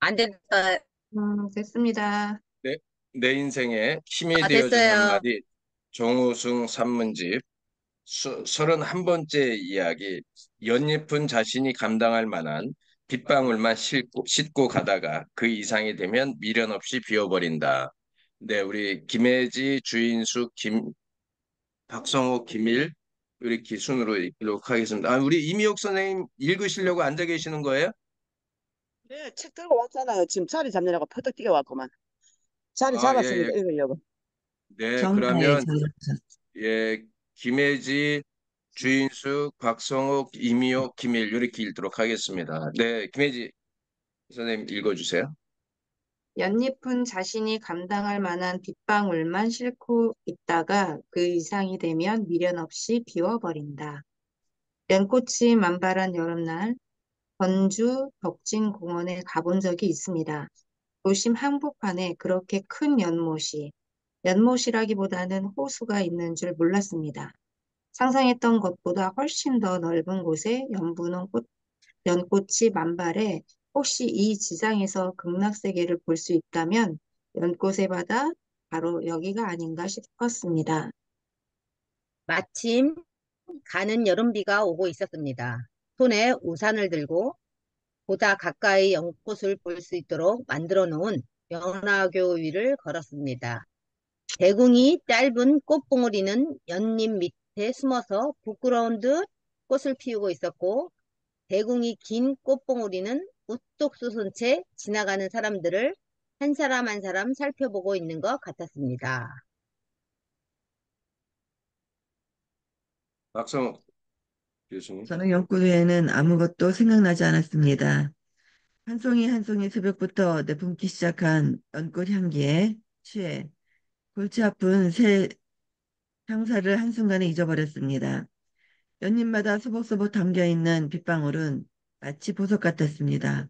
안 됐다. 됐습니다. 내 인생에 힘이 되어준 됐어요. 한마디 정우승 산문집 31번째 이야기. 연잎은 자신이 감당할 만한 빗방울만 싣고 가다가 그 이상이 되면 미련 없이 비워버린다. 네, 우리 김혜지, 주인수, 박성호, 김일 우리 기순으로 읽도록 하겠습니다. 우리 이미옥 선생님 읽으시려고 앉아 계시는 거예요? 네, 책 들고 왔잖아요. 지금 자리 잡느라고 퍼뜩 뛰어왔구만. 자리 아, 예, 예. 잡았으니까 읽으려고. 네, 정다혜 그러면 저자. 예, 김혜지, 주인숙, 박성욱, 이미호, 김일 이렇게 읽도록 하겠습니다. 네, 김혜지 선생님 읽어주세요. 연잎은 자신이 감당할 만한 빗방울만 싣고 있다가 그 이상이 되면 미련 없이 비워버린다. 연꽃이 만발한 여름날, 전주 덕진공원에 가본 적이 있습니다. 도심 한복판에 그렇게 큰 연못이라기보다는 호수가 있는 줄 몰랐습니다. 상상했던 것보다 훨씬 더 넓은 곳에 연꽃이 만발해 혹시 이 지상에서 극락세계를 볼 수 있다면 연꽃의 바다 바로 여기가 아닌가 싶었습니다. 마침 가는 여름비가 오고 있었습니다. 손에 우산을 들고 보다 가까이 연꽃을 볼 수 있도록 만들어 놓은 연화교 위를 걸었습니다. 대궁이 짧은 꽃봉오리는 연잎 밑에 숨어서 부끄러운 듯 꽃을 피우고 있었고, 대궁이 긴 꽃봉오리는 우뚝 솟은 채 지나가는 사람들을 한 사람 한 사람 살펴보고 있는 것 같았습니다. 박성욱 교수님. 저는 연꽃 외에는 아무것도 생각나지 않았습니다. 한 송이 한 송이 새벽부터 내뿜기 시작한 연꽃 향기에 취해 골치 아픈 새 향사를 한순간에 잊어버렸습니다. 연잎마다 소복소복 담겨있는 빗방울은 마치 보석 같았습니다.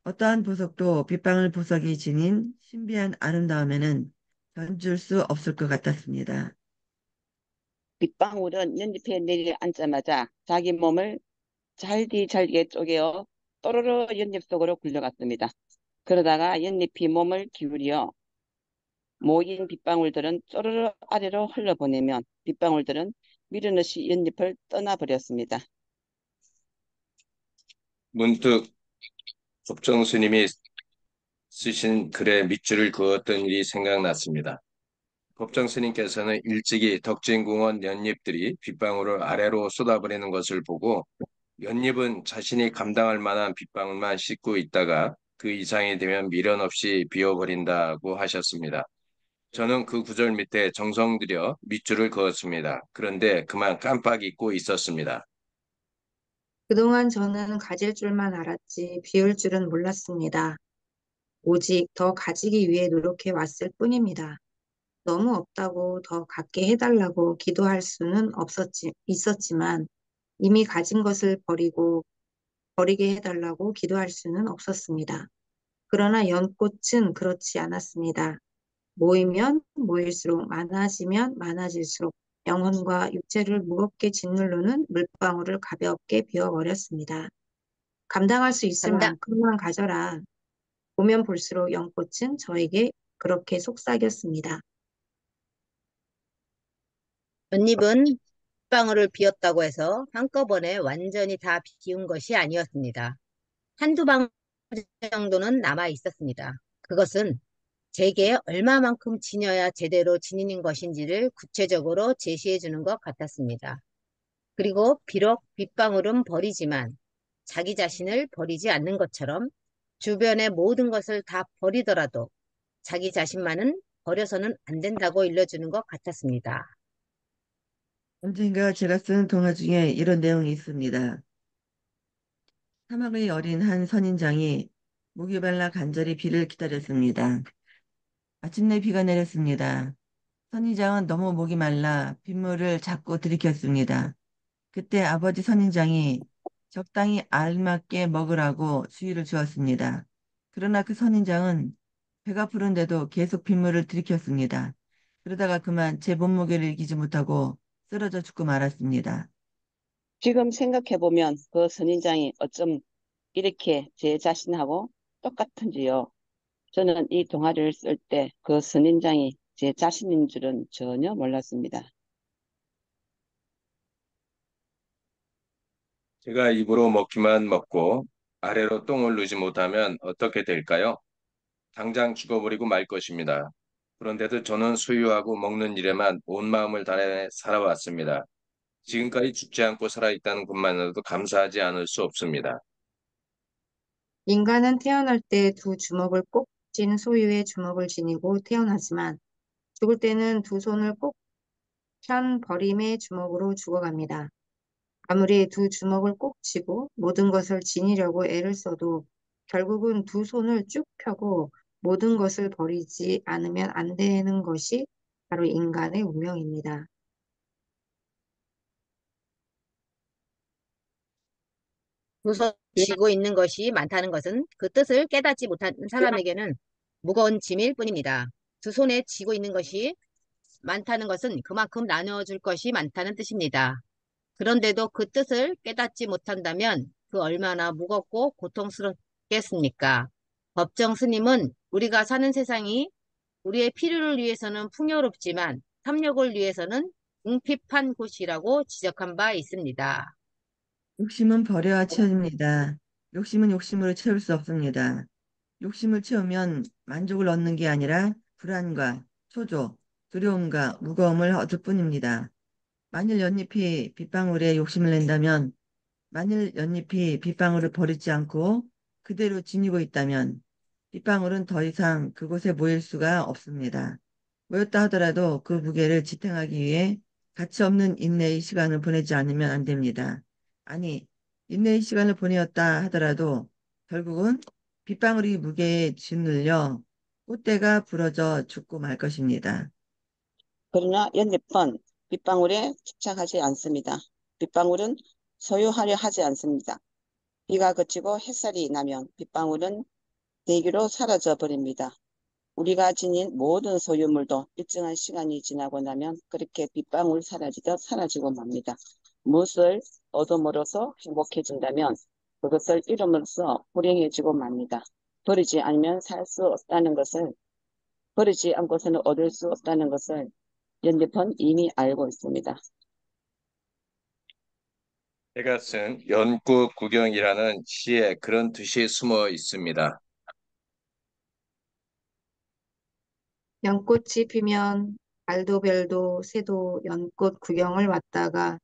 어떠한 보석도 빗방울 보석이 지닌 신비한 아름다움에는 견줄 수 없을 것 같았습니다. 빗방울은 연잎에 내려앉자마자 자기 몸을 잘게 쪼개어 또르르 연잎 속으로 굴러갔습니다. 그러다가 연잎이 몸을 기울여 모인 빗방울들은 쪼르르 아래로 흘러보내면 빗방울들은 미르듯이 연잎을 떠나버렸습니다. 문득 법정 스님이 쓰신 글에 밑줄을 그었던 일이 생각났습니다. 법정 스님께서는 일찍이 덕진궁원 연잎들이 빗방울을 아래로 쏟아버리는 것을 보고 연잎은 자신이 감당할 만한 빗방울만 씻고 있다가 그 이상이 되면 미련 없이 비워버린다고 하셨습니다. 저는 그 구절 밑에 정성 들여 밑줄을 그었습니다. 그런데 그만 깜빡 잊고 있었습니다. 그동안 저는 가질 줄만 알았지 비울 줄은 몰랐습니다. 오직 더 가지기 위해 노력해 왔을 뿐입니다. 너무 없다고 더 갖게 해달라고 기도할 수는 있었지만 이미 가진 것을 버리게 해달라고 기도할 수는 없었습니다. 그러나 연꽃은 그렇지 않았습니다. 모이면 모일수록 많아지면 많아질수록 영혼과 육체를 무겁게 짓누르는 물방울을 가볍게 비워버렸습니다. 감당할 수 있을 감당, 만큼만 가져라. 보면 볼수록 연꽃은 저에게 그렇게 속삭였습니다. 연잎은 빗방울을 비웠다고 해서 한꺼번에 완전히 다 비운 것이 아니었습니다. 한두 방울 정도는 남아 있었습니다. 그것은 제게 얼마만큼 지녀야 제대로 지니는 것인지를 구체적으로 제시해 주는 것 같았습니다. 그리고 비록 빗방울은 버리지만 자기 자신을 버리지 않는 것처럼 주변의 모든 것을 다 버리더라도 자기 자신만은 버려서는 안 된다고 일러주는 것 같았습니다. 언젠가 제가 쓴 동화 중에 이런 내용이 있습니다. 사막의 어린 한 선인장이 목이 말라 간절히 비를 기다렸습니다. 마침내 비가 내렸습니다. 선인장은 너무 목이 말라 빗물을 자꾸 들이켰습니다. 그때 아버지 선인장이 적당히 알맞게 먹으라고 주의를 주었습니다. 그러나 그 선인장은 배가 부른데도 계속 빗물을 들이켰습니다. 그러다가 그만 제 몸무게를 이기지 못하고 쓰러져 죽고 말았습니다. 지금 생각해보면 그 선인장이 어쩜 이렇게 제 자신하고 똑같은지요? 저는 이 동화를 쓸 때 그 선인장이 제 자신인 줄은 전혀 몰랐습니다. 제가 입으로 먹기만 먹고 아래로 똥을 누지 못하면 어떻게 될까요? 당장 죽어버리고 말 것입니다. 그런데도 저는 소유하고 먹는 일에만 온 마음을 다해 살아왔습니다. 지금까지 죽지 않고 살아있다는 것만으로도 감사하지 않을 수 없습니다. 인간은 태어날 때 두 주먹을 꼭 쥔 소유의 주먹을 지니고 태어나지만 죽을 때는 두 손을 꼭 편 버림의 주먹으로 죽어갑니다. 아무리 두 주먹을 꼭 쥐고 모든 것을 지니려고 애를 써도 결국은 두 손을 쭉 펴고 모든 것을 버리지 않으면 안 되는 것이 바로 인간의 운명입니다. 두 손 쥐고 있는 것이 많다는 것은 그 뜻을 깨닫지 못한 사람에게는 무거운 짐일 뿐입니다. 두 손에 쥐고 있는 것이 많다는 것은 그만큼 나눠줄 것이 많다는 뜻입니다. 그런데도 그 뜻을 깨닫지 못한다면 그 얼마나 무겁고 고통스럽겠습니까? 법정 스님은 우리가 사는 세상이 우리의 필요를 위해서는 풍요롭지만 탐욕을 위해서는 궁핍한 곳이라고 지적한 바 있습니다. 욕심은 버려야 채워집니다. 욕심은 욕심으로 채울 수 없습니다. 욕심을 채우면 만족을 얻는 게 아니라 불안과 초조, 두려움과 무거움을 얻을 뿐입니다. 만일 연잎이 빗방울에 욕심을 낸다면, 만일 연잎이 빗방울을 버리지 않고 그대로 지니고 있다면 빗방울은 더 이상 그곳에 모일 수가 없습니다. 모였다 하더라도 그 무게를 지탱하기 위해 가치 없는 인내의 시간을 보내지 않으면 안 됩니다. 아니, 인내의 시간을 보내었다 하더라도 결국은 빗방울이 무게에 짓눌려 꽃대가 부러져 죽고 말 것입니다. 그러나 연잎은 빗방울에 집착하지 않습니다. 빗방울은 소유하려 하지 않습니다. 비가 그치고 햇살이 나면 빗방울은 대기로 사라져 버립니다. 우리가 지닌 모든 소유물도 일정한 시간이 지나고 나면 그렇게 빗방울 사라지듯 사라지고 맙니다. 무엇을 얻음으로써 행복해진다면 그것을 잃음으로써 불행해지고 맙니다. 버리지 않으면 살 수 없다는 것을, 버리지 않고서는 얻을 수 없다는 것을 연립은 이미 알고 있습니다. 제가 쓴 연꽃 구경이라는 시에 그런 뜻이 숨어 있습니다. 연꽃이 피면 달도 별도 새도 연꽃 구경을 왔다가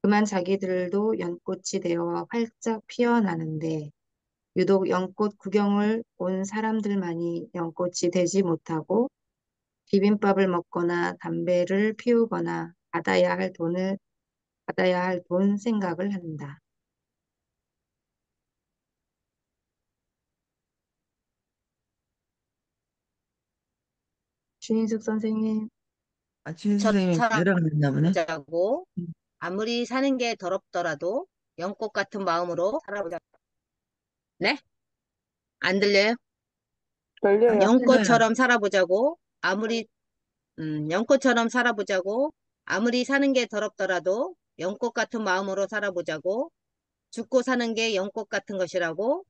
그만 자기들도 연꽃이 되어 활짝 피어나는데 유독 연꽃 구경을 온 사람들만이 연꽃이 되지 못하고 비빔밥을 먹거나 담배를 피우거나 받아야 할 돈 생각을 한다. 주인숙 선생님, 주인 선생님이 내려가셨나 보네. 살아보자고 아무리 사는 게 더럽더라도 연꽃 같은 마음으로 살아보자. 네? 안 들려요? 들려요. 들려요. 연꽃처럼 살아보자고 연꽃처럼 살아보자고 아무리 사는 게 더럽더라도 연꽃 같은 마음으로 살아보자고 죽고 사는 게 연꽃 같은 것이라고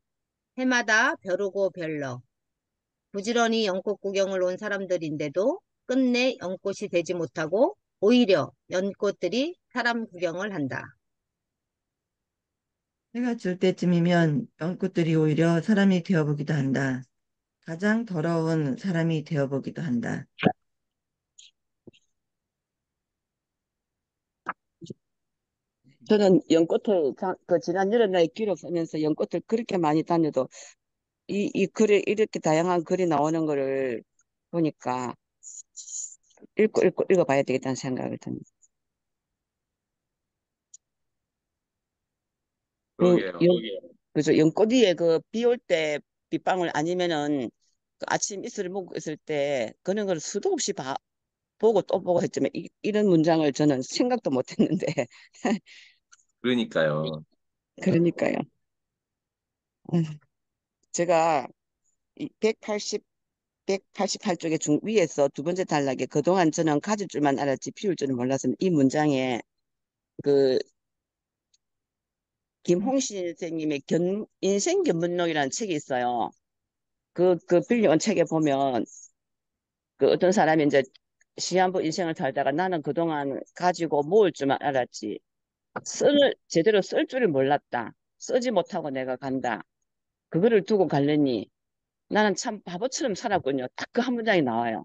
해마다 벼르고 별러 부지런히 연꽃 구경을 온 사람들인데도 끝내 연꽃이 되지 못하고 오히려 연꽃들이 사람 구경을 한다. 해가 질 때쯤이면 연꽃들이 오히려 사람이 되어보기도 한다. 가장 더러운 사람이 되어보기도 한다. 저는 연꽃을 그 지난 여름날 길을 쓰면서 연꽃을 그렇게 많이 다녀도 이 글에 이렇게 다양한 글이 나오는 거를 보니까 읽고 읽어봐야 되겠다는 생각을 듭니다. 그 그러게요. 그죠. 연꽃이에 그 비 올 때 빗방울 아니면은 그 아침 이슬을 먹고 있을 때 그런 걸 수도 없이 보고 또 보고 했지만 이런 문장을 저는 생각도 못 했는데 그러니까요. 그러니까요. 음, 제가 이 188쪽의 중 위에서 두 번째 단락에 그동안 저는 가질 줄만 알았지 피울 줄은 몰랐습니다. 이 문장에 그 김홍신 선생님의 인생 견문록이라는 책이 있어요. 그 빌려온 책에 보면 그 어떤 사람이 이제 시한부 인생을 살다가 나는 그동안 가지고 모을 줄만 알았지. 제대로 쓸 줄을 몰랐다. 쓰지 못하고 내가 간다. 그거를 두고 가려니 나는 참 바보처럼 살았군요. 딱 그 한 문장이 나와요.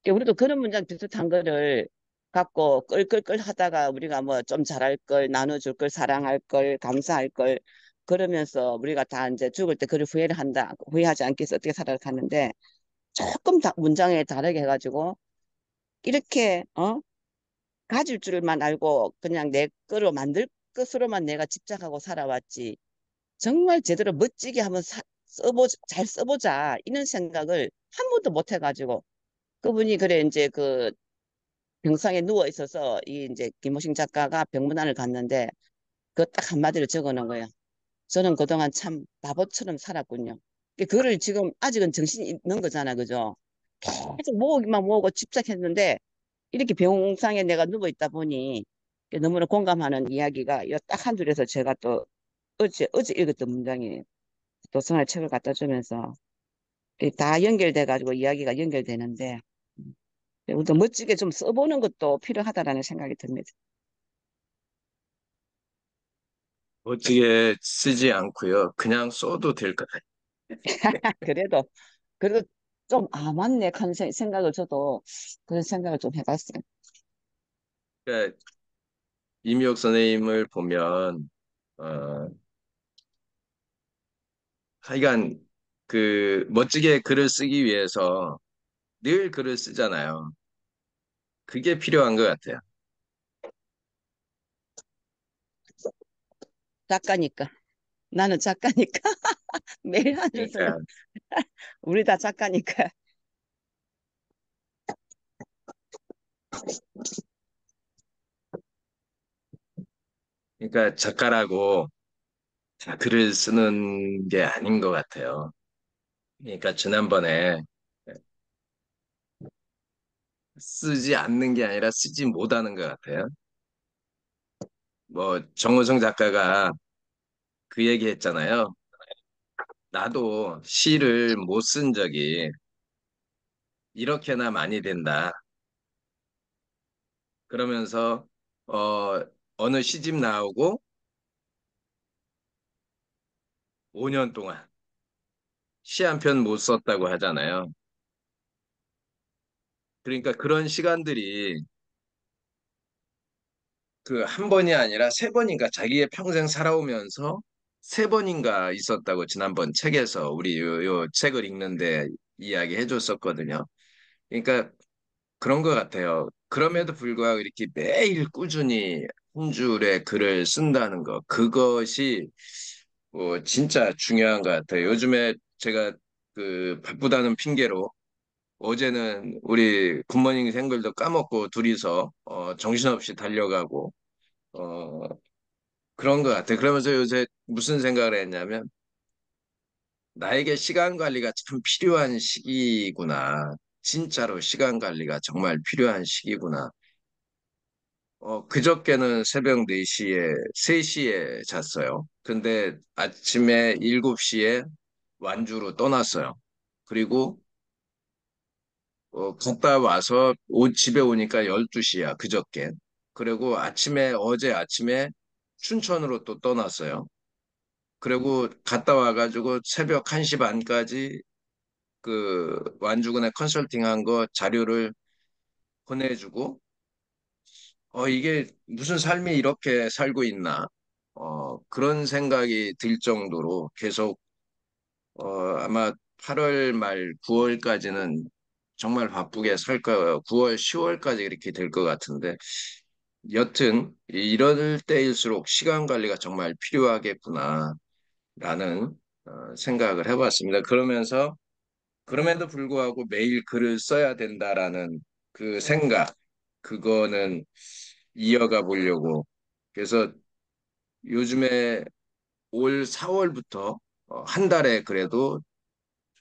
그러니까 우리도 그런 문장 비슷한 거를 갖고 끌끌끌 하다가 우리가 뭐 좀 잘할 걸, 나눠줄 걸, 사랑할 걸, 감사할 걸 그러면서 우리가 다 이제 죽을 때 그를 후회를 한다. 후회하지 않기 위해서 어떻게 살아가는데 조금 문장에 다르게 해가지고 이렇게 가질 줄만 알고 그냥 내 거로 만들 것으로만 내가 집착하고 살아왔지. 정말 제대로 멋지게 한번 잘 써보자. 이런 생각을 한 번도 못 해가지고 그분이 그래 이제 그 병상에 누워 있어서 이 이제 김호식 작가가 병문안을 갔는데 그 딱 한마디로 적어 놓은 거예요. 저는 그동안 참 바보처럼 살았군요. 그거를 지금 아직은 정신이 있는 거잖아, 그죠? 계속 모으기만 모으고 집착했는데 이렇게 병상에 내가 누워 있다 보니 너무나 공감하는 이야기가 딱 한 줄에서 제가 또 어제 읽었던 문장이에요. 도서관에 책을 갖다 주면서 다 연결돼 가지고 이야기가 연결되는데 우리도 멋지게 좀 써보는 것도 필요하다라는 생각이 듭니다. 멋지게 쓰지 않고요. 그냥 써도 될 것 같아요. 그래도 좀 맞네 하는 생각을 저도 그런 생각을 좀 해봤어요. 그러니까 이미옥 선생님을 보면 어, 하여간 그 멋지게 글을 쓰기 위해서 늘 글을 쓰잖아요. 그게 필요한 것 같아요. 작가니까 나는 작가니까 매일 한 줄 쓰는 그러니까 우리 다 작가니까. 그러니까 작가라고 글을 쓰는 게 아닌 것 같아요. 그러니까 지난번에 쓰지 않는 게 아니라 쓰지 못하는 것 같아요. 뭐 정우성 작가가 그 얘기 했잖아요. 나도 시를 못 쓴 적이 이렇게나 많이 된다. 그러면서 어느 시집 나오고 5년 동안 시 한 편 못 썼다고 하잖아요. 그러니까 그런 시간들이 그 한 번이 아니라 세 번인가 자기의 평생 살아오면서 세 번인가 있었다고 지난번 책에서 우리 요 책을 읽는데 이야기해 줬었거든요. 그러니까 그런 것 같아요. 그럼에도 불구하고 이렇게 매일 꾸준히 한 줄의 글을 쓴다는 거, 그것이 진짜 중요한 것 같아요. 요즘에 제가 그 바쁘다는 핑계로 어제는 우리 굿모닝 생글도 까먹고 둘이서 정신없이 달려가고 어, 그런 것 같아요. 그러면서 요새 무슨 생각을 했냐면 나에게 시간 관리가 참 필요한 시기구나. 진짜로 시간 관리가 정말 필요한 시기구나. 그저께는 새벽 4시에, 3시에 잤어요. 근데 아침에 7시에 완주로 떠났어요. 그리고 갔다 와서 집에 오니까 12시야, 그저께. 그리고 어제 아침에 춘천으로 또 떠났어요. 그리고 갔다 와가지고 새벽 1시 반까지 그 완주군에 컨설팅 한 거 자료를 보내주고, 이게 무슨 삶이 이렇게 살고 있나. 그런 생각이 들 정도로 계속, 아마 8월 말 9월까지는 정말 바쁘게 살 거예요. 9월, 10월까지 이렇게 될 것 같은데, 여튼, 이럴 때일수록 시간 관리가 정말 필요하겠구나, 라는 생각을 해봤습니다. 그럼에도 불구하고 매일 글을 써야 된다라는 그 생각, 그거는 이어가 보려고. 그래서 요즘에 올 4월부터 한 달에 그래도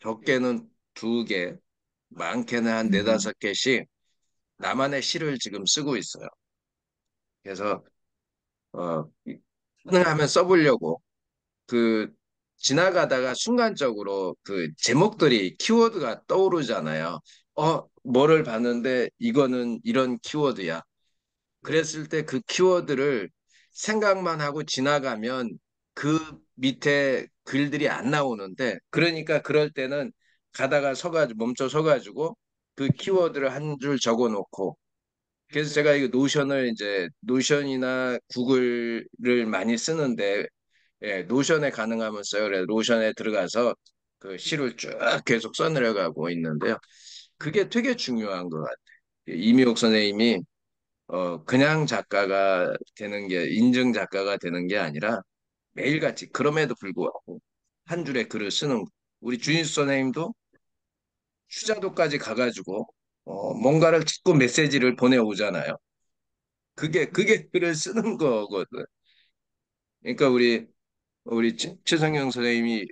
적게는 2개, 많게는 한 음, 네다섯 개씩 나만의 시를 지금 쓰고 있어요. 그래서 가능하면 써보려고. 그 지나가다가 순간적으로 그 제목들이 키워드가 떠오르잖아요. 뭐를 봤는데 이거는 이런 키워드야. 그랬을 때 그 키워드를 생각만 하고 지나가면 그 밑에 글들이 안 나오는데, 그러니까 그럴 때는 가다가 멈춰 서가지고 그 키워드를 한 줄 적어 놓고, 그래서 제가 이거 노션이나 구글을 많이 쓰는데, 예, 노션에 가능하면 써요. 그래서 노션에 들어가서 그 시를 쭉 계속 써내려가고 있는데요. 그게 되게 중요한 것 같아요. 이미옥 선생님이 그냥 작가가 인증 작가가 되는 게 아니라 매일같이 그럼에도 불구하고 한 줄의 글을 쓰는, 우리 주인수 선생님도 휴자도까지 가가지고 뭔가를 짓고 메시지를 보내오잖아요. 그게 글을 쓰는 거거든. 그러니까 우리 최성경 선생님이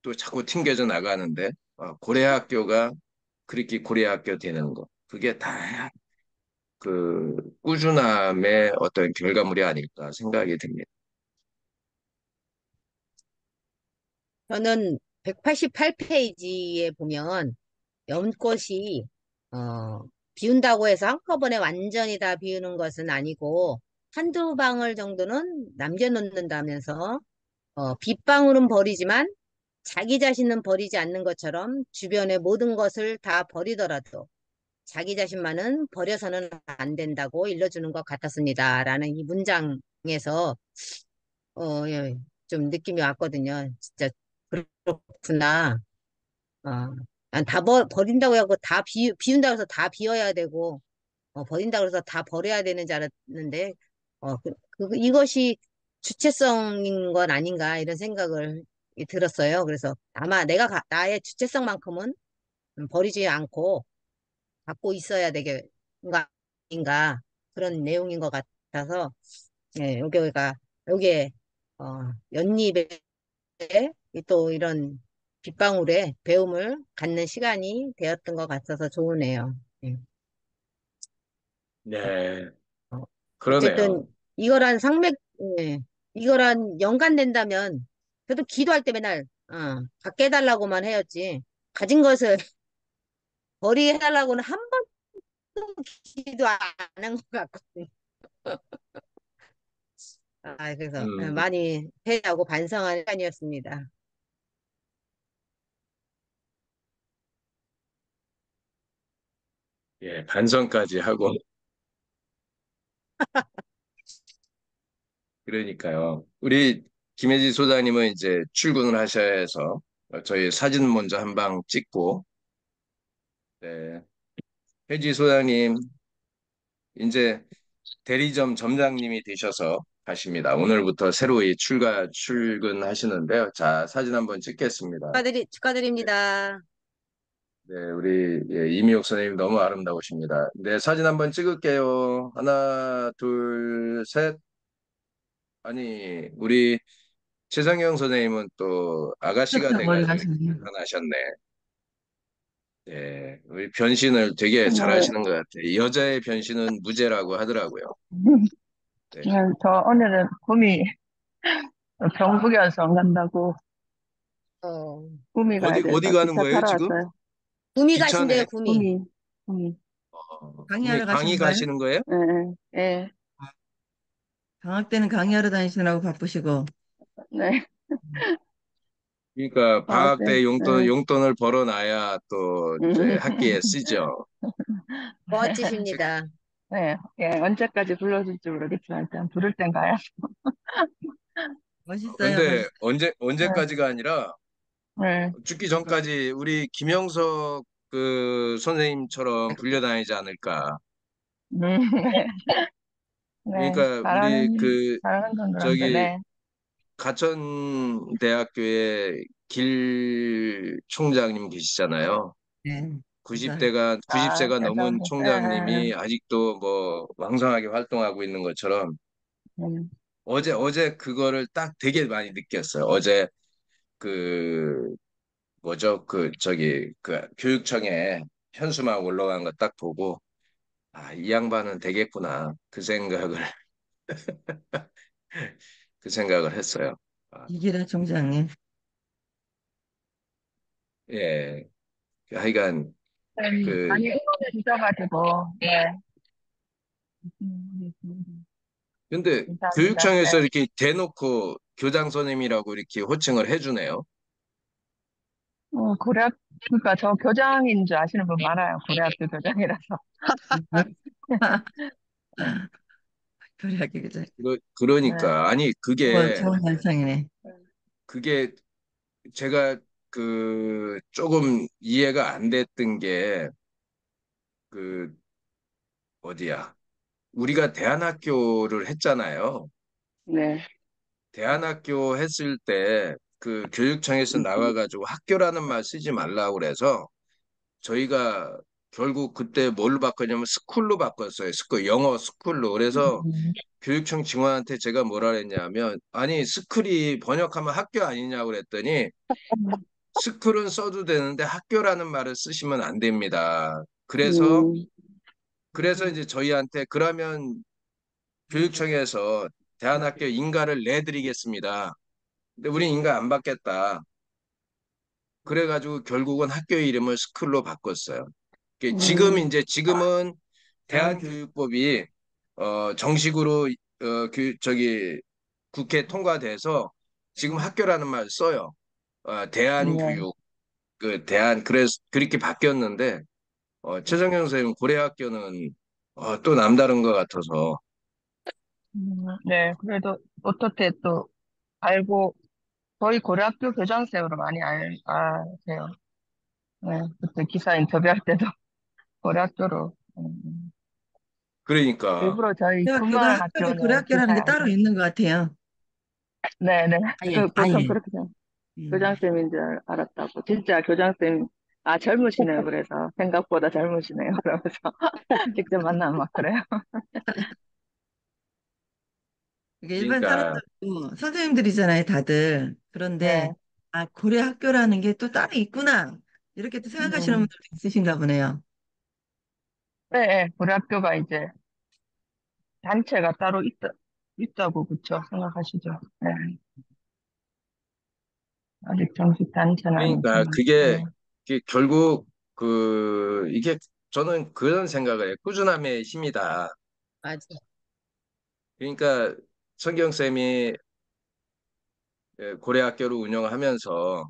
또 자꾸 튕겨져 나가는데, 고려학교가 그렇게 고려학교 되는 거, 그게 다 그 꾸준함의 어떤 결과물이 아닐까 생각이 듭니다. 저는 188페이지에 보면 연꽃이 비운다고 해서 한꺼번에 완전히 다 비우는 것은 아니고 한두 방울 정도는 남겨놓는다면서 빗방울은 버리지만 자기 자신은 버리지 않는 것처럼 주변의 모든 것을 다 버리더라도 자기 자신만은 버려서는 안 된다고 일러주는 것 같았습니다. 라는 이 문장에서 예, 좀 느낌이 왔거든요. 진짜 그렇구나. 어, 난 다 버린다고 하고 비운다고 해서 다 비워야 되고 버린다고 해서 다 버려야 되는 줄 알았는데 이것이 주체성인 건 아닌가 이런 생각을 들었어요. 그래서 아마 나의 주체성만큼은 버리지 않고 갖고 있어야 되겠는가 인가 그런 내용인 것 같아서 예, 요게 연잎에 또 이런 빗방울에 배움을 갖는 시간이 되었던 것 같아서 좋으네요. 예. 네, 어, 어쨌든 그러네요. 이거란 상맥, 예, 이거란 연관된다면 저도 기도할 때 맨날 갖게 해달라고만 해였지 가진 것을 버리해달라고는 한 번도 기도 안 한 것 같거든요. 그래서 음, 많이 회의하고 반성하는 시간이었습니다. 예, 반성까지 하고 그러니까요. 우리 김혜지 소장님은 이제 출근을 하셔야 해서 저희 사진 먼저 한 방 찍고, 네, 혜지 소장님 이제 대리점 점장님이 되셔서 가십니다. 오늘부터 새로이 출근하시는데요. 자, 사진 한번 찍겠습니다. 네, 축하드립니다. 네, 우리 이미옥 선생님 너무 아름다우십니다. 네, 사진 한번 찍을게요. 하나, 둘, 셋. 아니, 우리 최성경 선생님은 또 아가씨가 머리 돼가지고 가시네요. 변하셨네. 네, 우리 변신을 되게 네, 잘하시는 것 같아요. 여자의 변신은 무죄라고 하더라고요. 네. 저 오늘은 꿈이 경북여서 간다고 어, 꿈이 가야 어디 돼서 가는 기차 거예요, 타러 지금? 왔어요. 구미 가신대요, 기차네. 구미. 꿈이, 꿈이. 강의하러 강의 가시는 거예요? 가시는 거예요? 예, 예, 방학 때는 강의하러 다니시느라고 바쁘시고. 네. 그러니까 방학 방학 때, 때 네. 용돈을 벌어놔야 또 이제 학기에 쓰죠. 즉, 멋지십니다. 네, 예, 언제까지 불러줄지 모르겠지만 일단 부를 땐 가요. 멋있어요, 근데 멋있어요. 네, 언제까지가 아니라 네. 죽기 전까지 우리 김영석 그 선생님처럼 불려다니지 않을까. 네, 네. 그러니까 우리 그 잘하는 건 그런데, 저기 네. 가천대학교의 길 총장님 계시잖아요. 네. 그래서 90세가 그래서, 넘은 예, 예, 총장님이 아직도 뭐 왕성하게 활동하고 있는 것처럼 예. 어제 그거를 딱 되게 많이 느꼈어요. 어제 그 뭐죠? 그 교육청에 현수막 올라간 거 딱 보고 이 양반은 되겠구나. 그 생각을 했어요. 아, 이기라 총장님. 예, 하여간 그 많이 응원해 주셔가지고, 네. 근데 감사합니다. 교육청에서 네. 이렇게 대놓고 교장 선생님이라고 이렇게 호칭을 해주네요. 그러니까 저 교장인 줄 아시는 분 많아요. 고려학교 교장이라서. 그래, 그죠. 네. 그러니까 아니 그게 좋은 현상이네. 그게 제가 그 조금 이해가 안 됐던 게 그 어디야? 우리가 대안학교를 했잖아요. 네. 대안학교 했을 때 그 교육청에서 나와가지고 학교라는 말 쓰지 말라고 그래서 저희가 결국 그때 뭘로 바꿨냐면 스쿨로 바꿨어요. 스쿨, 영어 스쿨로. 그래서 음, 교육청 직원한테 제가 뭐라 그랬냐면 아니 스쿨이 번역하면 학교 아니냐고 그랬더니 스쿨은 써도 되는데 학교라는 말을 쓰시면 안 됩니다. 음, 그래서 이제 저희한테 그러면 교육청에서 대안학교 인가를 내드리겠습니다. 근데 우린 인가 안 받겠다. 그래가지고 결국은 학교 이름을 스쿨로 바꿨어요. 음, 지금은 대한교육법이 정식으로 저기 국회 통과돼서 지금 학교라는 말 써요. 네. 대한교육 그래서 그렇게 바뀌었는데 최정경 선생님 고려학교는 또 남다른 것 같아서 네. 그래도 어떻게 또 알고, 저희 고려학교 교장쌤으로 많이 아세요. 네. 그때 기사 인터뷰할 때도 고려학교로, 그러니까 일부러 저희 고려학교가 학급이 국마학교는 고려학교라는 기사에 게 안 따로 나. 있는 것 같아요. 네네. 아예, 보통 아예. 그렇게 생각. 음. 교장쌤인 줄 알았다고. 진짜 교장쌤, 젊으시네요. 그래서 생각보다 젊으시네요. 그러면서 직접 만나면 막 그래요. 이게 일반 그러니까 사람들도 선생님들이잖아요, 다들. 그런데, 네. 고려 학교라는 게 또 따로 있구나. 이렇게 또 생각하시는 음. 분들도 있으신가 보네요. 네, 네. 우리 학교가 이제 단체가 따로 있다고, 그쵸? 생각하시죠? 네. 아직 정식 단체는 그러니까 아니지만. 그게 결국 이게 저는 그런 생각을 해요. 꾸준함의 힘이다. 맞아. 그러니까 성경 쌤이 고려학교를 운영하면서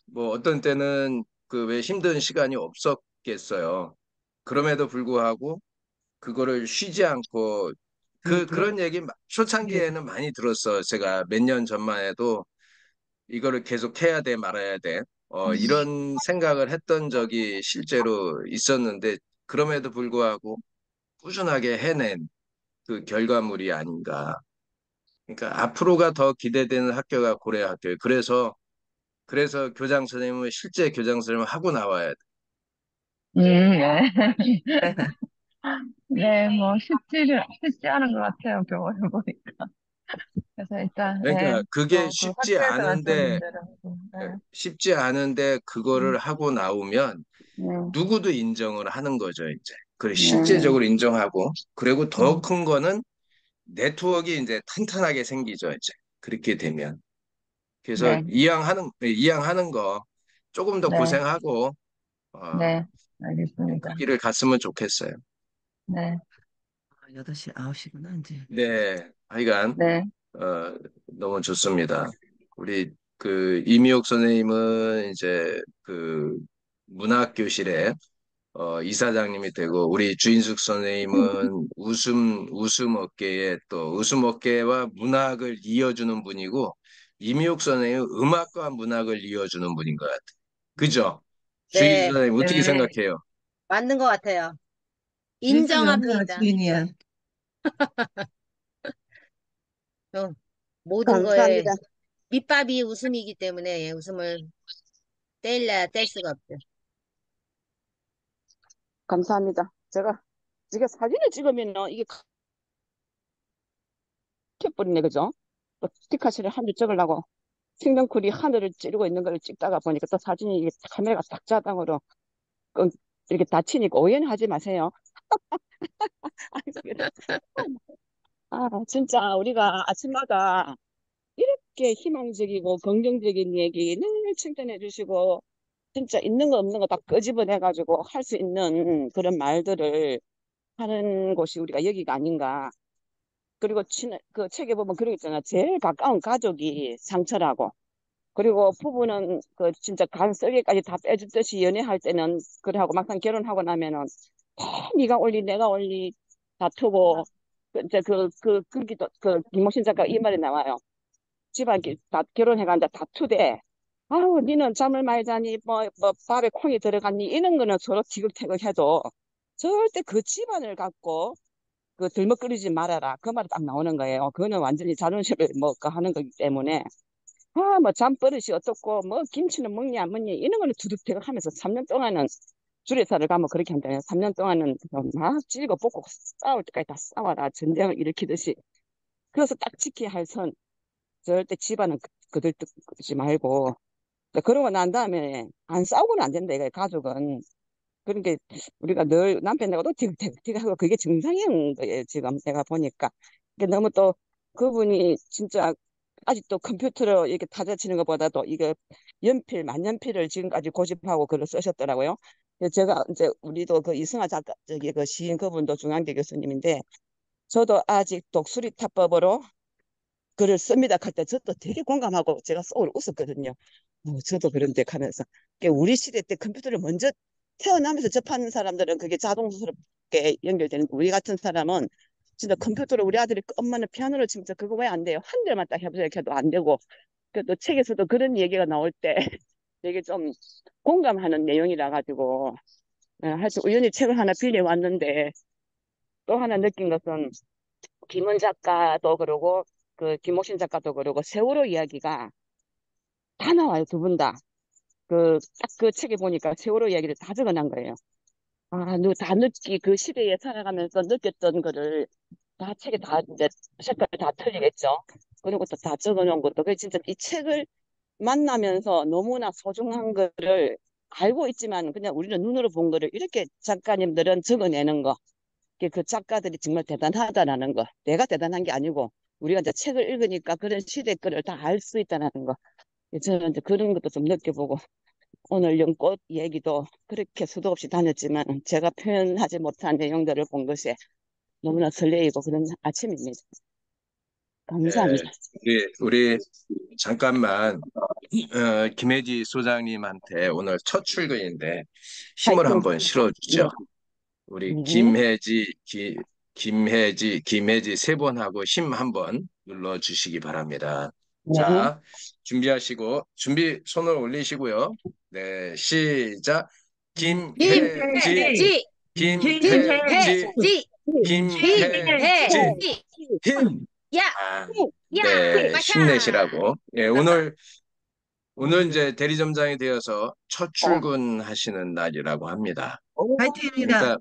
뭐 어떤 때는 그 왜 힘든 시간이 없었겠어요. 그럼에도 불구하고 그거를 쉬지 않고 그런 얘기 초창기에는 많이 들었어. 제가 몇 년 전만 해도 이거를 계속 해야 돼 말아야 돼. 이런 생각을 했던 적이 실제로 있었는데 그럼에도 불구하고 꾸준하게 해낸 그 결과물이 아닌가. 그러니까 앞으로가 더 기대되는 학교가 고려학교예요. 그래서 교장 선생님은 실제 교장 선생님을 하고 나와야 돼. 네. 네, 뭐, 쉽지 않은 것 같아요, 경험해 보니까. 그래서 일단, 예, 그러니까 그게 또, 그 쉽지 학교에서 않은데 말씀하신 대로, 예, 쉽지 않은데 음, 그거를 하고 나오면 네, 누구도 인정을 하는 거죠, 이제. 그래 네, 실제적으로 인정하고 그리고 더 음, 큰 거는 네트워크가 이제 탄탄하게 생기죠, 이제. 그렇게 되면. 그래서 네, 이왕하는 거 조금 더 네, 고생하고 네, 그 알겠습니다. 길을 갔으면 좋겠어요. 네, 8시, 9시구나, 이제. 네, 하여간 네, 너무 좋습니다. 우리 그 이미옥 선생님은 이제 그 문학교실에 이사장님이 되고 우리 주인숙 선생님은 웃음 업계에 또 웃음 업계와 문학을 이어주는 분이고 이미옥 선생님은 음악과 문학을 이어주는 분인 것 같아요. 그죠? 주인숙 네, 선생님 어떻게 네, 생각해요? 맞는 것 같아요. 주인수 명사가 인정합니다. 주인이야. 어, 모든 거에 감사합니다. 밑밥이 웃음이기 때문에 웃음을 뗄래야 뗄 수가 없죠. 감사합니다. 제가 사진을 찍으면 이게 켜버리네, 그죠? 또 스티커실을 하늘 찍으려고 생명쿨이 하늘을 찌르고 있는 걸 찍다가 보니까 또 사진이 이게 카메라가 딱 자당으로 끊- 이렇게 다치니까 오해는 하지 마세요. 진짜 우리가 아침마다 이렇게 희망적이고 긍정적인 얘기 늘 칭찬해 주시고 진짜 있는 거 없는 거 다 끄집어내가지고 할 수 있는 그런 말들을 하는 곳이 우리가 여기가 아닌가. 그리고 그 책에 보면 그런 거 있잖아. 제일 가까운 가족이 상처라고. 그리고 부부는 그 진짜 간 썰기까지 다 빼주듯이 연애할 때는 그래 하고 막상 결혼하고 나면은 다 네가 올리 내가 올리 다투고 이제 거기도 그 김모신 작가 이 말이 나와요. 집안 다 결혼해간다 다투대. 아우 니는 잠을 많이 자니 뭐 밥에 콩이 들어갔니 이런 거는 서로 티격태격해도 절대 그 집안을 갖고 그 들먹거리지 말아라 그 말이 딱 나오는 거예요. 그거는 완전히 자존심을 뭐그 하는 거기 때문에 아 뭐 잠버릇이 어떻고 뭐 김치는 먹냐 안 먹냐 이런 거는 두둑대고 하면서 3년 동안은 주례사를 가면 그렇게 한다요. 3년 동안은 막 찌고 볶고 싸울 때까지 다 싸워라 전쟁을 일으키듯이. 그래서 딱 지켜야 할 선 절대 집안은 거들뜨지 말고 그러고 난 다음에 안 싸우고는 안 된다 이거 가족은. 그런 게 우리가 늘 남편하고도 티격태격하고 그게 정상인 거예요 지금 내가 보니까. 너무 또 그분이 진짜 아직도 컴퓨터로 이렇게 타자치는 것보다도 이게 만년필을 지금까지 고집하고 글을 쓰셨더라고요. 그래서 제가 이제 우리도 그 이승화 작가 저기 그 시인 그분도 중앙대 교수님인데 저도 아직 독수리타법으로 글을 씁니다 할 때 저도 되게 공감하고 제가 쏘을 웃었거든요. 저도 그런데 하면서 우리 시대 때 컴퓨터를 먼저 태어나면서 접하는 사람들은 그게 자동스럽게 연결되는 우리 같은 사람은 진짜 컴퓨터를 우리 아들이 엄마는 피아노를 치면서 그거 왜 안 돼요? 한 대만 딱 해보세요. 해도 안 되고 또 책에서도 그런 얘기가 나올 때 되게 좀 공감하는 내용이라 가지고 하여튼 우연히 책을 하나 빌려왔는데 또 하나 느낀 것은 김은 작가도 그러고 그 김옥신 작가도 그러고 세월호 이야기가 다 나와요. 두 분 다. 딱 그 책에 보니까 세월호 이야기를 다 적어놓은 거예요. 아, 다 그 시대에 살아가면서 느꼈던 거를 다 책에 다 이제 색깔 다 틀리겠죠. 그런 것도 다 적어놓은 것도. 그 진짜 이 책을 만나면서 너무나 소중한 거를 알고 있지만 그냥 우리는 눈으로 본 거를 이렇게 작가님들은 적어내는 거. 그 작가들이 정말 대단하다라는 거. 내가 대단한 게 아니고 우리가 이제 책을 읽으니까 그런 시대 거를 다 알 수 있다는 거. 저는 이제 그런 것도 좀 느껴보고 오늘 연꽃 얘기도 그렇게 수도 없이 다녔지만 제가 표현하지 못한 내용들을 본 것에 너무나 설레이고 그런 아침입니다. 예, 감사합니다. 우리 잠깐만 김혜지 소장님한테 오늘 첫 출근인데 힘을 파이팅. 한번 실어주죠. 우리 네. 김혜지 세 번 하고 힘 한번 눌러주시기 바랍니다. 네. 자, 준비하시고 손을 올리시고요. 네, 시작. 김혜지, 김혜지, 김혜지, 김혜지, 김혜지, 김혜지. 힘. 야, 아, 야, 네, 마샤. 힘내시라고. 예, 오늘 이제 대리점장이 되어서 첫 출근하시는 날이라고 합니다. 파이팅입니다. 그러니까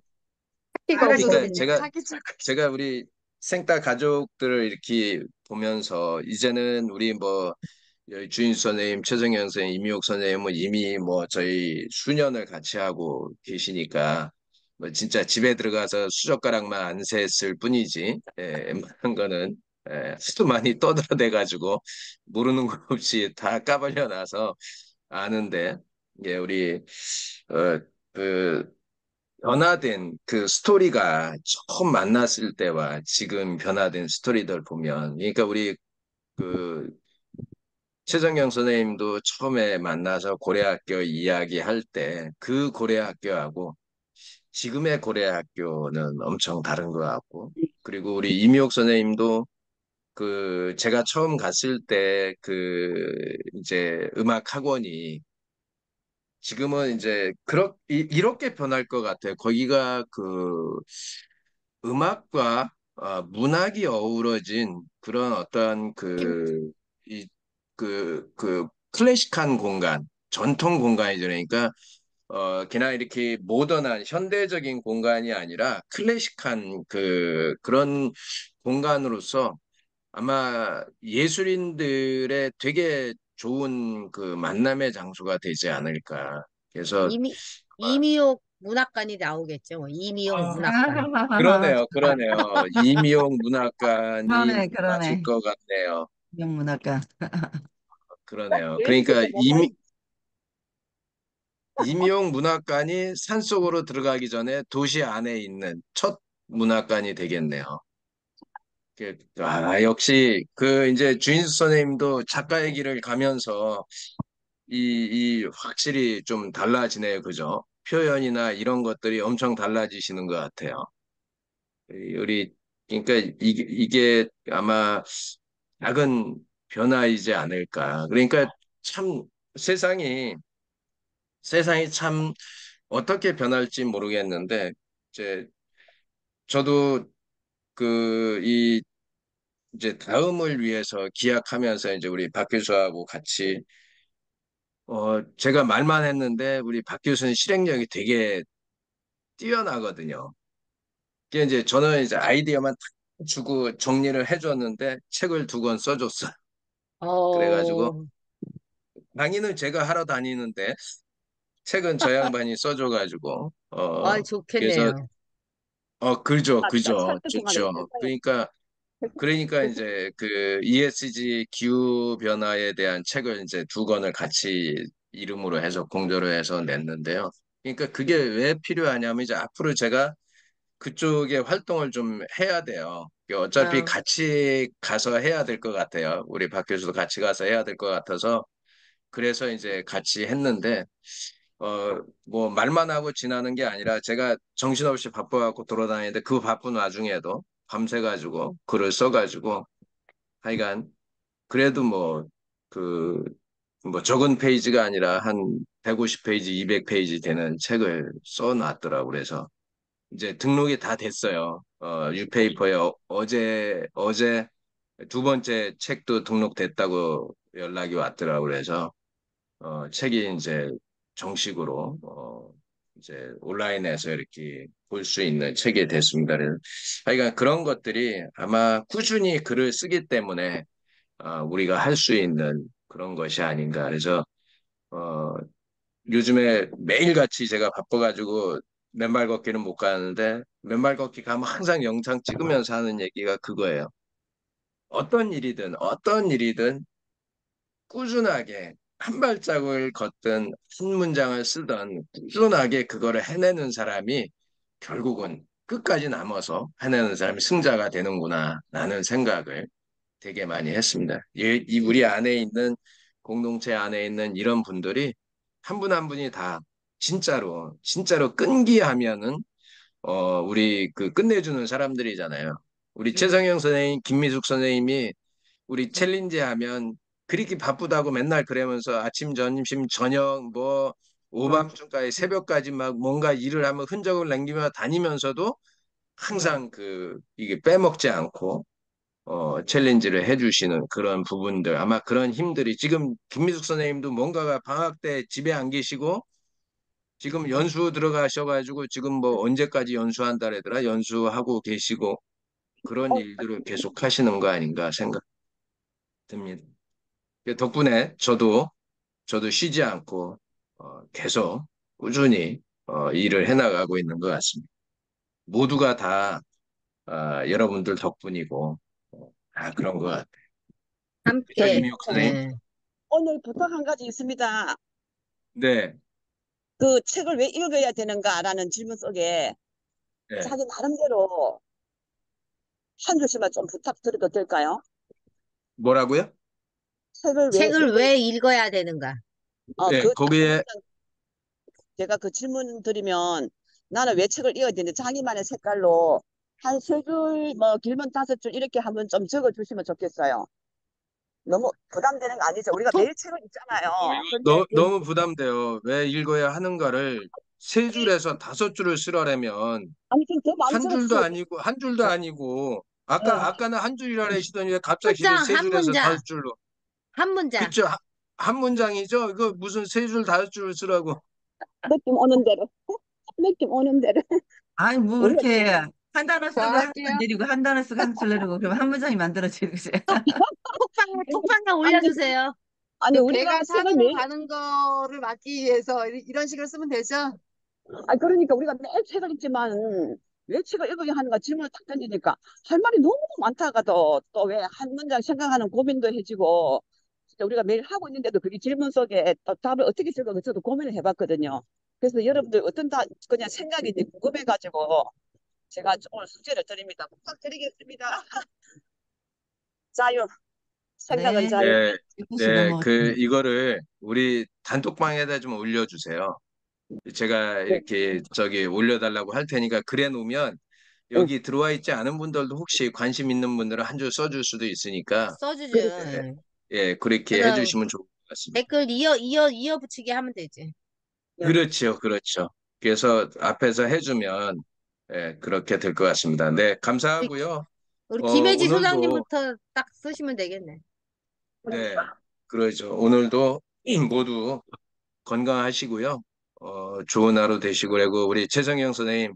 그러니까 잘하시거든요. 제가 우리 생딸 가족들을 이렇게 보면서 이제는 우리 뭐 주인수 선생님, 최정현 선생님, 이미옥 선생님은 이미 뭐 저희 수년을 같이 하고 계시니까 뭐 진짜 집에 들어가서 수젓가락만 안 셌을 뿐이지 웬만한 거는 하도 많이 떠들어대 가지고 모르는 것 없이 다 까발려 놔서 아는데 우리 어, 그 변화된 그 스토리가 처음 만났을 때와 지금 변화된 스토리들 보면, 그러니까 우리 그 최정경 선생님도 처음에 만나서 고려학교 이야기할 때 그 고려학교하고 지금의 고려학교는 엄청 다른 것 같고, 그리고 우리 이미옥 선생님도 그 제가 처음 갔을 때 그 이제 음악 학원이 지금은 이제 이렇게 변할 것 같아요. 거기가 그 음악과 문학이 어우러진 그런 어떤 그 클래식한 공간, 전통 공간이죠. 그러니까 그냥 이렇게 모던한 현대적인 공간이 아니라 클래식한 그런 공간으로서 아마 예술인들의 되게 좋은 그 만남의 장소가 되지 않을까. 그래서 이미옥 문학관이 나오겠죠. 뭐 이미옥 문학관. 그러네요. 이미용 문학관이 그러네, 맞을 그러네. 것 같네요. 영문학과. 그러네요. 그 그러니까 얘기도 못 하겠 임용 문학관이 산속으로 들어가기 전에 도시 안에 있는 첫 문학관이 되겠네요. 역시 그 이제 주인수 선생님도 작가의 길을 가면서 이 확실히 좀 달라지네요. 그죠? 표현이나 이런 것들이 엄청 달라지시는 것 같아요. 우리 그러니까 이게 아마 작은 변화이지 않을까. 그러니까 참 세상이 세상이 참 어떻게 변할지 모르겠는데 이제 저도 이 이제 다음을 위해서 기약하면서 이제 우리 박 교수하고 같이 제가 말만 했는데 우리 박 교수는 실행력이 되게 뛰어나거든요. 그게 이제 저는 이제 아이디어만 탁 주고 정리를 해줬는데 책을 2권 써줬어요. 그래가지고 어, 강의는 제가 하러 다니는데 책은 저 양반이 써줘가지고 그래서 좋겠네요. 그죠, 아, 그죠, 설득공하는 좋죠. 그러니까 이제 그 ESG 기후 변화에 대한 책을 이제 2권을 같이 이름으로 해서 공조를 해서 냈는데요. 그러니까 그게 왜 필요하냐면 이제 앞으로 제가 그쪽에 활동을 좀 해야 돼요. 어차피 아, 같이 가서 해야 될 것 같아요. 우리 박 교수도 같이 가서 해야 될 것 같아서 그래서 이제 같이 했는데 뭐 말만 하고 지나는 게 아니라 제가 정신없이 바빠갖고 돌아다니는데 그 바쁜 와중에도 밤새가지고 글을 써가지고 하여간 그래도 뭐 적은 페이지가 아니라 한 150페이지, 200페이지 되는 책을 써놨더라고. 그래서 이제 등록이 다 됐어요. 뉴페이퍼에 어제 2번째 책도 등록됐다고 연락이 왔더라고. 그래서 책이 이제 정식으로 이제 온라인에서 이렇게 볼 수 있는 책이 됐습니다. 그래서 하여간 그런 것들이 아마 꾸준히 글을 쓰기 때문에 우리가 할 수 있는 그런 것이 아닌가. 그래서 어, 요즘에 매일같이 제가 바빠가지고 맨발 걷기는 못 가는데 맨발 걷기 가면 항상 영상 찍으면서 하는 얘기가 그거예요. 어떤 일이든 꾸준하게 한 발짝을 걷든 한 문장을 쓰든 꾸준하게 그거를 해내는 사람이 결국은 끝까지 남아서 해내는 사람이 승자가 되는구나 라는 생각을 되게 많이 했습니다. 이 우리 안에 있는 공동체 안에 있는 이런 분들이 한 분 한 분이 다 진짜로 끈기하면은 우리 그 끝내주는 사람들이잖아요. 우리 음, 최성영 선생님, 김미숙 선생님이 우리 음, 챌린지 하면 그렇게 바쁘다고 맨날 그러면서 아침, 점심, 저녁 뭐 오밤중까지 새벽까지 막 뭔가 일을 하면 흔적을 남기며 다니면서도 항상 이게 빼먹지 않고 챌린지를 해주시는 그런 부분들 아마 그런 힘들이 지금 김미숙 선생님도 뭔가가 방학 때 집에 안 계시고 지금 연수 들어가셔가지고 지금 뭐 언제까지 연수한다래더라 연수하고 계시고 그런 일들을 계속 하시는 거 아닌가 생각됩니다. 덕분에 저도 쉬지 않고 계속 꾸준히 일을 해나가고 있는 것 같습니다. 모두가 다 여러분들 덕분이고 그런 것 같아요. 그죠, 함께, 이미옥 선생님? 예. 오늘 부탁 한 가지 있습니다. 네, 그 책을 왜 읽어야 되는가라는 질문 속에 네. 자기 나름대로 한 줄씩만 좀 부탁드려도 될까요? 뭐라고요? 책을 왜 책을 읽어야, 왜 읽어야 되는가? 네, 그 딱 거기에 제가 그 질문 드리면 나는 왜 책을 읽어야 되는데 자기만의 색깔로 한 3줄, 뭐 길면 5줄 이렇게 한번 좀 적어 주시면 좋겠어요. 너무 부담되는 거 아니죠? 우리가 톡, 매일 책을 읽잖아요. 이거 근데 너무 부담돼요. 왜 읽어야 하는가를 3줄에서 5줄을 쓰라면 아니 좀 더 많이 한 적어 줄도 주셔야 아니고 한 줄도 아니고 돼요. 아까는 한 줄이라 하시더니 왜 한 갑자기 장, 한 3줄에서 문장, 5줄로 한 문장. 그쵸? 한 문장이죠? 이거 무슨 3줄 5줄을 쓰라고 느낌 오는 대로. 느낌 오는 대로. 아니, 뭐, 우리가 이렇게 한 단어 저 쓰고 한 줄 할게요. 내리고 한 단어 쓰고 한 줄 내리고 그럼 한 문장이 만들어지는 거지. 톡방에 아니, 올려주세요. 아니 그 우리가 배가 책을 산으로 매일 가는 거를 막기 위해서 이런 식으로 쓰면 되죠? 그러니까 우리가 매일 책을 읽지만 왜 책을 읽어야 하는가 질문을 딱 던지니까 할 말이 너무 많다가도 또 왜 한 문장 생각하는 고민도 해지고 진짜 우리가 매일 하고 있는데도 그게 질문 속에 또 답을 어떻게 쓸까 저도 고민을 해봤거든요. 그래서 여러분들 어떤 다 그냥 생각이 궁금해가지고 제가 오늘 숙제를 드립니다. 부탁드리겠습니다. 자유, 생각은 네, 자유. 네, 이것이 네, 넘어갔습니다. 이거를 우리 단톡방에다 좀 올려주세요. 제가 네, 이렇게 저기 올려달라고 할 테니까 그래 놓으면 응, 여기 들어와 있지 않은 분들도 혹시 관심 있는 분들은 한 줄 써줄 수도 있으니까 써주죠. 그러세요. 예, 예, 그렇게 그래서 해주시면 좋을 것 같습니다. 댓글 이어 붙이게 하면 되지. 네, 그렇죠, 그렇죠. 그래서 앞에서 해주면 예, 그렇게 될 것 같습니다. 네, 우리, 감사하고요. 우리 김혜지 오늘도 소장님부터 딱 쓰시면 되겠네. 네, 그러죠. 오늘도 모두 건강하시고요. 좋은 하루 되시고 그리고 우리 최성영 선생님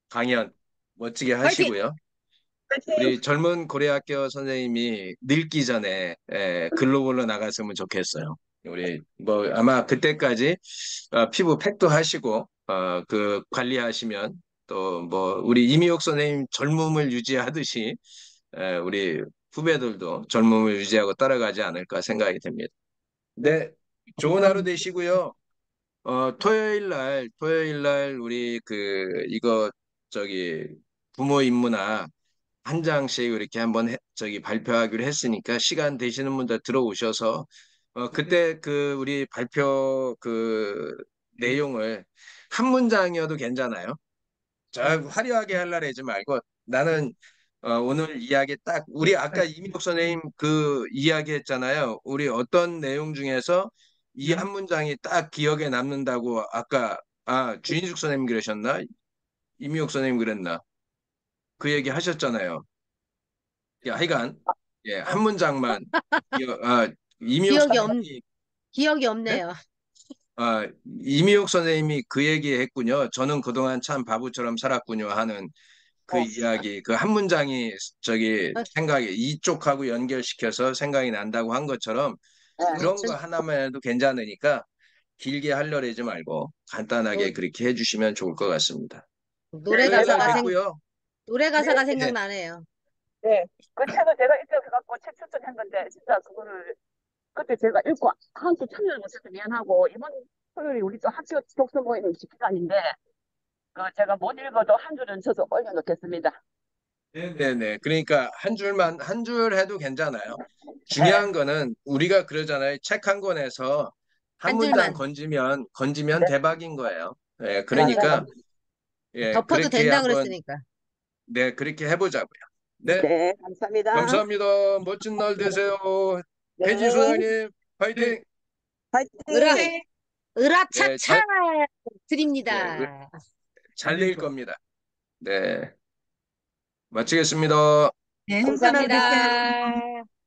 강연 멋지게 화이팅! 하시고요. 파이팅! 우리 젊은 고려학교 선생님이 늙기 전에 글로벌로 나갔으면 좋겠어요. 우리 뭐 아마 그때까지 피부 팩도 하시고 그 관리하시면 또 뭐 우리 이미옥 선생님 젊음을 유지하듯이 우리 후배들도 젊음을 유지하고 따라가지 않을까 생각이 됩니다. 네, 좋은 하루 감사합니다. 되시고요. 토요일 날 우리 이거 저기 부모 인문학 한 장씩 이렇게 한번 저기 발표하기로 했으니까 시간 되시는 분들 들어오셔서 그때 우리 발표 내용을 한 문장이어도 괜찮아요. 저 화려하게 하려고 하지 말고 나는 오늘 이야기 딱 우리 아까 이민국 선생님 그 이야기 했잖아요. 우리 어떤 내용 중에서 이 한 문장이 딱 기억에 남는다고 아까 주인숙 선생님 그러셨나? 이민국 선생님 그랬나? 그 얘기 하셨잖아요. 야, 하여간 예, 한 문장만 이미옥 기억이 없, 선생님이 기억이 네? 없네요. 이미옥 선생님이 그 얘기 했군요. 저는 그동안 참 바보처럼 살았군요 하는 그 어, 이야기 그 한 문장이 저기 어, 생각이 이쪽하고 연결시켜서 생각이 난다고 한 것처럼 네, 그런 거 하나만 해도 괜찮으니까 길게 하려고 하지 말고 간단하게 노, 그렇게 해주시면 좋을 것 같습니다. 네, 노래 토요일 날 가사가 제가, 뵙고요. 노래 네, 가사가 네, 생각나네요. 네. 그 책을 제가 입력해갖고 책 추천한 건데, 진짜 그거를 그때 제가 읽고 한주 참여를 못해서 미안하고, 이번 토요일이 우리 또 학교 독서 모임 기간인데, 그 제가 못 읽어도 한 줄은 저도 올려놓겠습니다. 네네네. 그러니까 한 줄 해도 괜찮아요. 네, 중요한 거는 우리가 그러잖아요. 책 한 권에서 한 한 문장 줄만 건지면 네, 대박인 거예요. 예, 맞아요. 그러니까 예, 덮어도 그렇게 된다 한번 그랬으니까. 네, 그렇게 해보자고요. 네, 네, 감사합니다. 감사합니다. 멋진 날 되세요. 혜지 네, 소장님, 파이팅! 으라, 파이팅! 네, 으라차차 네, 드립니다. 잘 될 겁니다. 네, 마치겠습니다. 네, 행복한 하루 되세요. 감사합니다.